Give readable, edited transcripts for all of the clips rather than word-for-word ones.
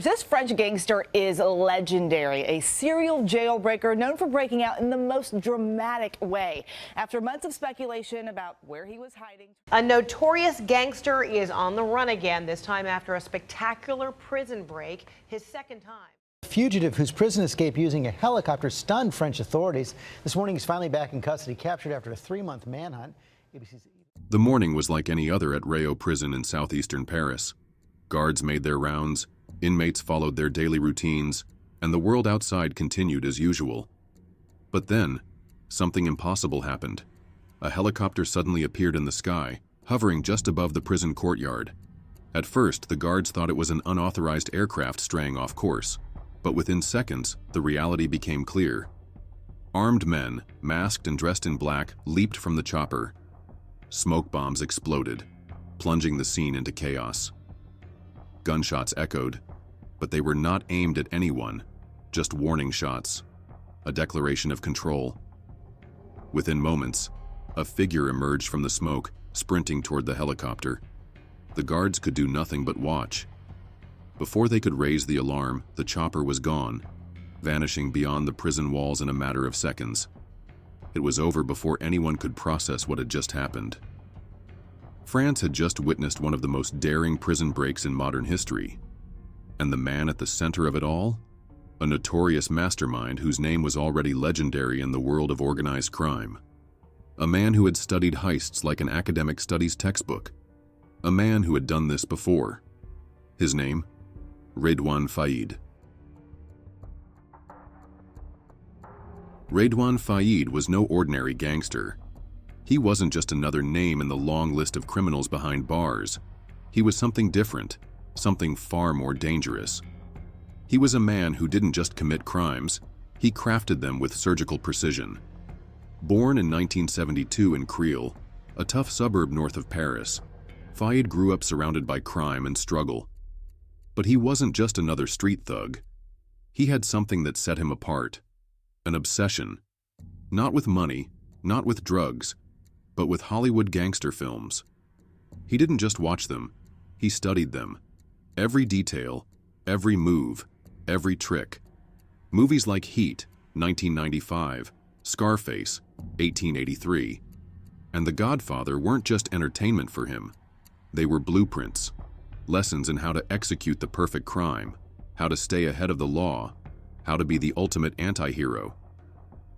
This French gangster is legendary, a serial jailbreaker known for breaking out in the most dramatic way. After months of speculation about where he was hiding. A notorious gangster is on the run again, this time after a spectacular prison break, his second time. A fugitive whose prison escape using a helicopter stunned French authorities. This morning he's finally back in custody, captured after a 3-month manhunt. The morning was like any other at Réau prison in southeastern Paris. Guards made their rounds, inmates followed their daily routines, and the world outside continued as usual. But then, something impossible happened. A helicopter suddenly appeared in the sky, hovering just above the prison courtyard. At first, the guards thought it was an unauthorized aircraft straying off course, but within seconds, the reality became clear. Armed men, masked and dressed in black, leaped from the chopper. Smoke bombs exploded, plunging the scene into chaos. Gunshots echoed, but they were not aimed at anyone, just warning shots, a declaration of control. Within moments, a figure emerged from the smoke, sprinting toward the helicopter. The guards could do nothing but watch. Before they could raise the alarm, the chopper was gone, vanishing beyond the prison walls in a matter of seconds. It was over before anyone could process what had just happened. France had just witnessed one of the most daring prison breaks in modern history. And the man at the center of it all? A notorious mastermind whose name was already legendary in the world of organized crime. A man who had studied heists like an academic studies textbook. A man who had done this before. His name? Rédoine Faïd. Rédoine Faïd was no ordinary gangster. He wasn't just another name in the long list of criminals behind bars. He was something different, something far more dangerous. He was a man who didn't just commit crimes, he crafted them with surgical precision. Born in 1972 in Creil, a tough suburb north of Paris, Faïd grew up surrounded by crime and struggle. But he wasn't just another street thug. He had something that set him apart. An obsession. Not with money, not with drugs, but with Hollywood gangster films. He didn't just watch them, he studied them. Every detail, every move, every trick. Movies like Heat, 1995, Scarface, 1883, and The Godfather weren't just entertainment for him. They were blueprints, lessons in how to execute the perfect crime, how to stay ahead of the law, how to be the ultimate anti-hero.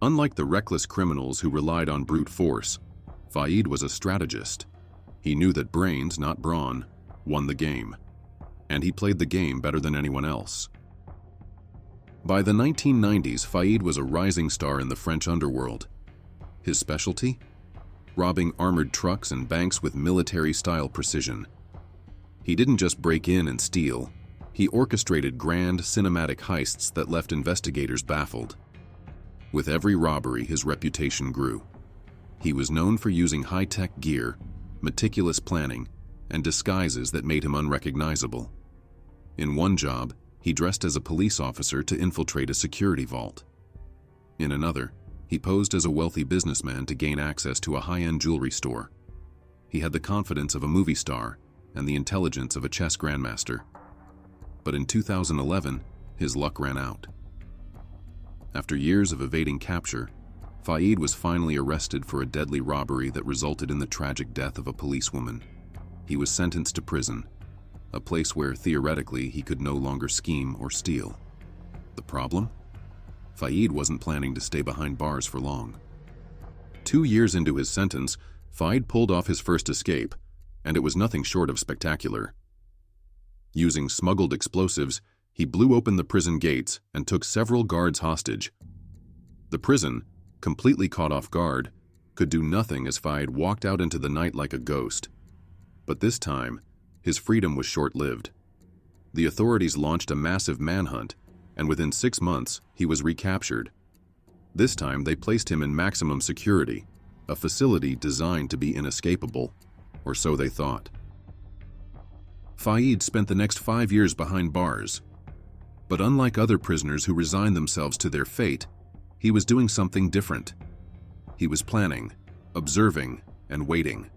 Unlike the reckless criminals who relied on brute force, Faïd was a strategist. He knew that brains, not brawn, won the game. And he played the game better than anyone else. By the 1990s, Faïd was a rising star in the French underworld. His specialty? Robbing armored trucks and banks with military-style precision. He didn't just break in and steal. He orchestrated grand, cinematic heists that left investigators baffled. With every robbery, his reputation grew. He was known for using high-tech gear, meticulous planning, and disguises that made him unrecognizable. In one job, he dressed as a police officer to infiltrate a security vault. In another, he posed as a wealthy businessman to gain access to a high-end jewelry store. He had the confidence of a movie star and the intelligence of a chess grandmaster. But in 2011, his luck ran out. After years of evading capture, Faïd was finally arrested for a deadly robbery that resulted in the tragic death of a policewoman. He was sentenced to prison, a place where, theoretically, he could no longer scheme or steal. The problem? Faïd wasn't planning to stay behind bars for long. 2 years into his sentence, Faïd pulled off his first escape, and it was nothing short of spectacular. Using smuggled explosives, he blew open the prison gates and took several guards hostage. The prison, completely caught off guard, could do nothing as Faïd walked out into the night like a ghost. But this time, his freedom was short-lived. The authorities launched a massive manhunt, and within 6 months, he was recaptured. This time, they placed him in maximum security, a facility designed to be inescapable, or so they thought. Faïd spent the next 5 years behind bars. But unlike other prisoners who resigned themselves to their fate, he was doing something different. He was planning, observing, and waiting.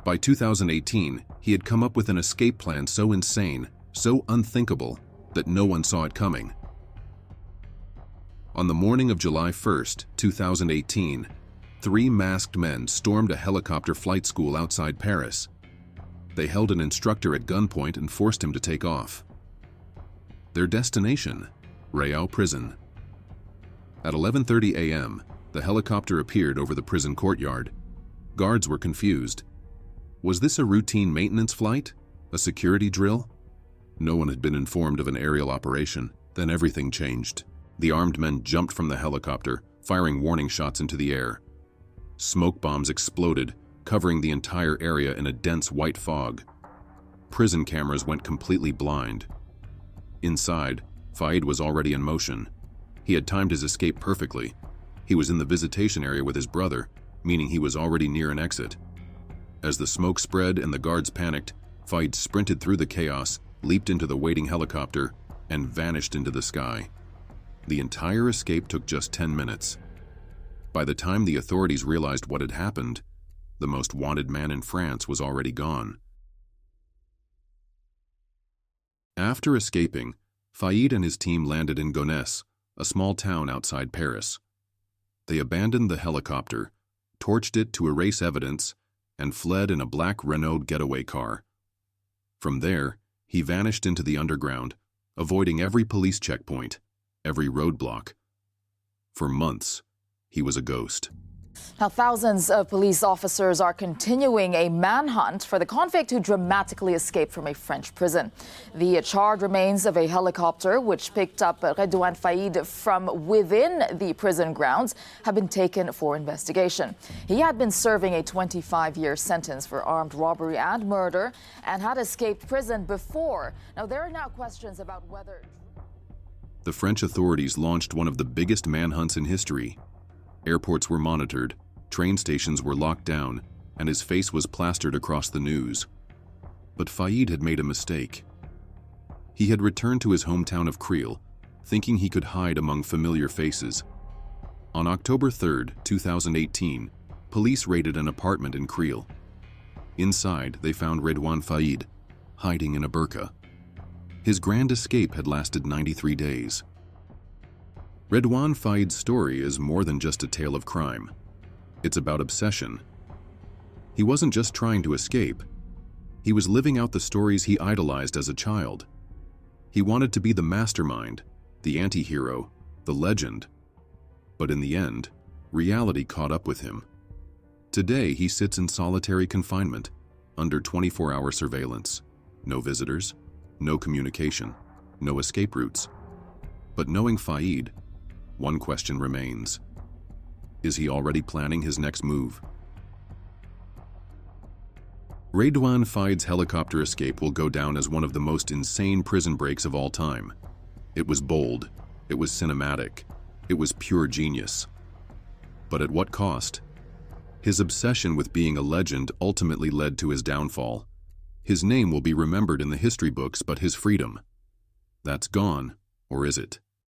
By 2018, he had come up with an escape plan so insane, so unthinkable that no one saw it coming. On the morning of July 1st, 2018, 3 masked men stormed a helicopter flight school outside Paris. They held an instructor at gunpoint and forced him to take off. Their destination, Rédoine Prison. At 11:30 a.m., the helicopter appeared over the prison courtyard. Guards were confused. Was this a routine maintenance flight? A security drill? No one had been informed of an aerial operation. Then everything changed. The armed men jumped from the helicopter, firing warning shots into the air. Smoke bombs exploded, covering the entire area in a dense white fog. Prison cameras went completely blind. Inside, Faïd was already in motion. He had timed his escape perfectly. He was in the visitation area with his brother, meaning he was already near an exit. As the smoke spread and the guards panicked, Faïd sprinted through the chaos, leaped into the waiting helicopter, and vanished into the sky. The entire escape took just 10 minutes. By the time the authorities realized what had happened, the most wanted man in France was already gone. After escaping, Faïd and his team landed in Gonesse, a small town outside Paris. They abandoned the helicopter, torched it to erase evidence, and fled in a black Renault getaway car. From there, he vanished into the underground, avoiding every police checkpoint, every roadblock. For months, he was a ghost. Now, thousands of police officers are continuing a manhunt for the convict who dramatically escaped from a French prison. The charred remains of a helicopter which picked up Rédoine Faïd from within the prison grounds have been taken for investigation. He had been serving a 25-year sentence for armed robbery and murder and had escaped prison before. Now, there are now questions about whether... The French authorities launched one of the biggest manhunts in history. Airports were monitored, train stations were locked down, and his face was plastered across the news. But Faïd had made a mistake. He had returned to his hometown of Creil, thinking he could hide among familiar faces. On October 3rd, 2018, police raided an apartment in Creil. Inside, they found Rédoine Faïd, hiding in a burqa. His grand escape had lasted 93 days. Rédoine Faïd's story is more than just a tale of crime. It's about obsession. He wasn't just trying to escape. He was living out the stories he idolized as a child. He wanted to be the mastermind, the anti-hero, the legend. But in the end, reality caught up with him. Today, he sits in solitary confinement, under 24-hour surveillance. No visitors, no communication, no escape routes. But knowing Faïd, one question remains. Is he already planning his next move? Rédoine Faïd's helicopter escape will go down as one of the most insane prison breaks of all time. It was bold, it was cinematic, it was pure genius. But at what cost? His obsession with being a legend ultimately led to his downfall. His name will be remembered in the history books, but his freedom, that's gone, or is it?